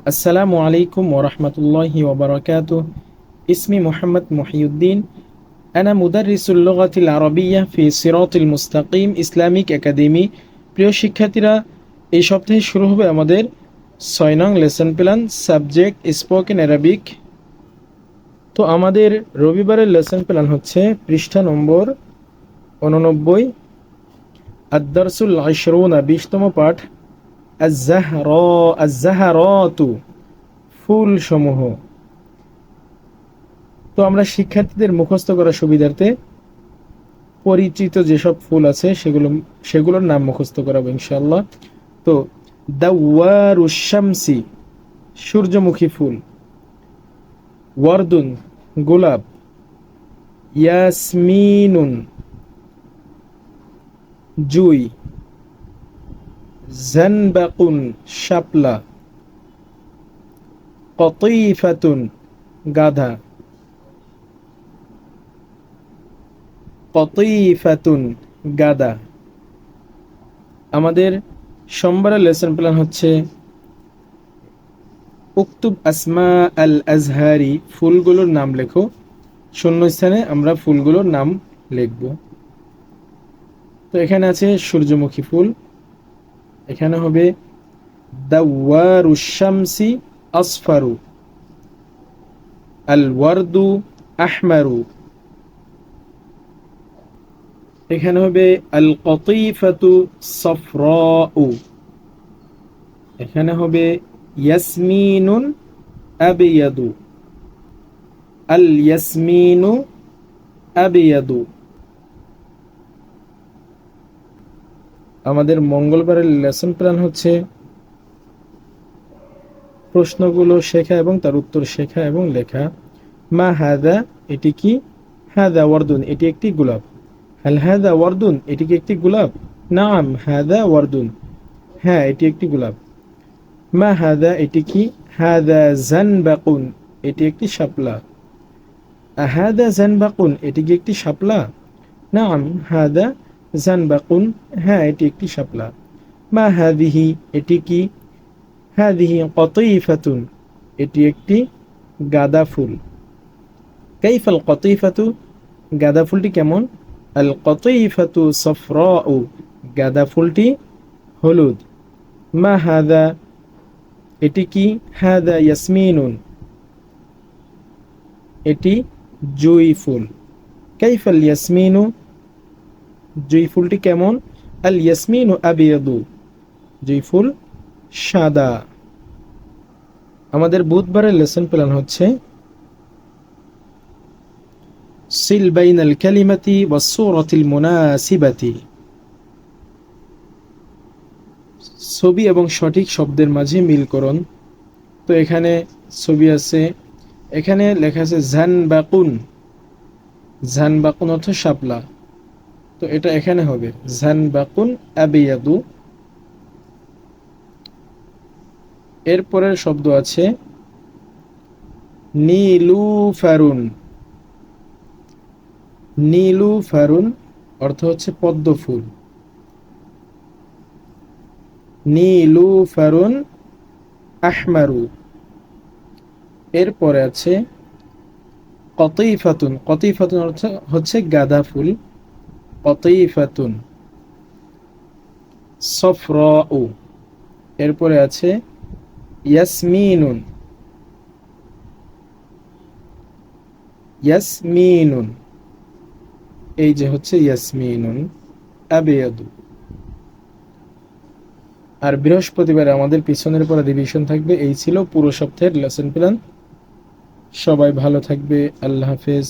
السلام عليكم ورحمة الله وبركاته. اسمي محمد محي الدين. أنا مدرس اللغة العربية في صراط المستقيم Islamic academy. প্রিয় শিক্ষার্থীরা, এই সপ্তাহে শুরু হবে আমাদের ৬ নং lesson plan subject spoken Arabic. তো আমাদের রবিবারের লেসন প্ল্যান হচ্ছে পৃষ্ঠা নম্বর ৮৯, আদ-দারসুল ২০, ২০তম পাঠ, আজ-জাহরাতু, ফুল সমূহ। তো আমরা শিক্ষার্থীদের মুখস্থ করার সুবিধার্থে পরিচিত যেসব ফুল আছে সেগুলোর নাম মুখস্থ করাবো ইনশাআল্লাহ। তো দাওয়ারুশ শামসি, সূর্যমুখী ফুল। ওয়ারদুন, গোলাপ। ইয়াসমিনুন, জুই। জানবাকুন, শাপলা। কতিফাতুন, গাধা। কতিফাতুন, গাদা। আমাদের সোমবারের লেসন প্ল্যান হচ্ছে উক্তুব আসমা আল আজহারি, ফুলগুলোর নাম লেখো। শূন্যস্থানে আমরা ফুলগুলোর নাম লিখব। তো এখানে আছে সূর্যমুখী ফুল, এখানে হবে দাওয়ারুশ শামসি আসফারু, আল ওয়ারদু আহমারু। এখানে হবে আল কতিফাতু সফরাউ, এখানে হবে ইয়াসমিনুন আবিয়াদু, আল ইয়াসমিনু আবিয়াদু। আমাদের মঙ্গলবারের লেসন প্ল্যান হচ্ছে প্রশ্নগুলো শেখা এবং তার উত্তর শেখা এবং লেখা। মা হাদা, এটি কি? হাদা ওয়ারদুন, এটি একটি গোলাপ। হাল হাদা ওয়ারদুন, এটি কি একটি গোলাপ? নাম হাদা ওয়ারদুন, হ্যাঁ এটি একটি গোলাপ। মা হাদা, এটি কি? হাদা জানবাকুন, এটি একটি শাপলা। আহাদা জানবাকুন, এটি কি একটি শাপলা? নাম হাদা জানবাকুন, হ্যাঁ এটি একটি শাপলা। মা হাদিহি, এটি কি? হাদিহি কতিফাতুন, এটি একটি গাঁদা ফুল। কাইফাল কতিফাতু, গাঁদা ফুলটি কেমন? আল কতিফাতু সফরাউ, গাঁদা ফুলটি হলুদ। মা হাদা, এটি কি? হাদা ইয়াসমিনুন, এটি জুই ফুল। কাইফাল ইয়াসমিনু, জুই ফুলটি কেমন? আল ইয়াসমিনু আবিয়াদু, জুই ফুল সাদা। আমাদের বুধবারের লেসন প্ল্যান হচ্ছে সিল বাইনাল কালিমাতি ওয়াস সূরাতিল মুনাসিবাতি, ছবি এবং সঠিক শব্দের মাঝে মিলকরণ। তো এখানে ছবি আছে, এখানে লেখা আছে জানবাকুন, জানবাকুন অর্থ শাপলা। তো এটা এখানে হবে জানবাকুন আবিয়াদু। এরপরের শব্দ আছে নীলুফারুন, নীলুফারুন অর্থ হচ্ছে পদ্ম ফুল। নীলুফারুন আহমারু। এরপরে আছে কতিফাতুন, কতিফাতুন অর্থ হচ্ছে গাঁদা ফুল। কতিফাতুন সফরাউ। এরপরে আছে ইয়াসমিনুন, ইয়াসমিনুন, এই যে হচ্ছে ইয়াসমিনুন আবিয়াদু। আর বৃহস্পতিবারে আমাদের পিছনের পরে রিভিশন থাকবে। এই ছিল পুরো সপ্তাহের লেসন প্ল্যান। সবাই ভালো থাকবে, আল্লাহ হাফেজ।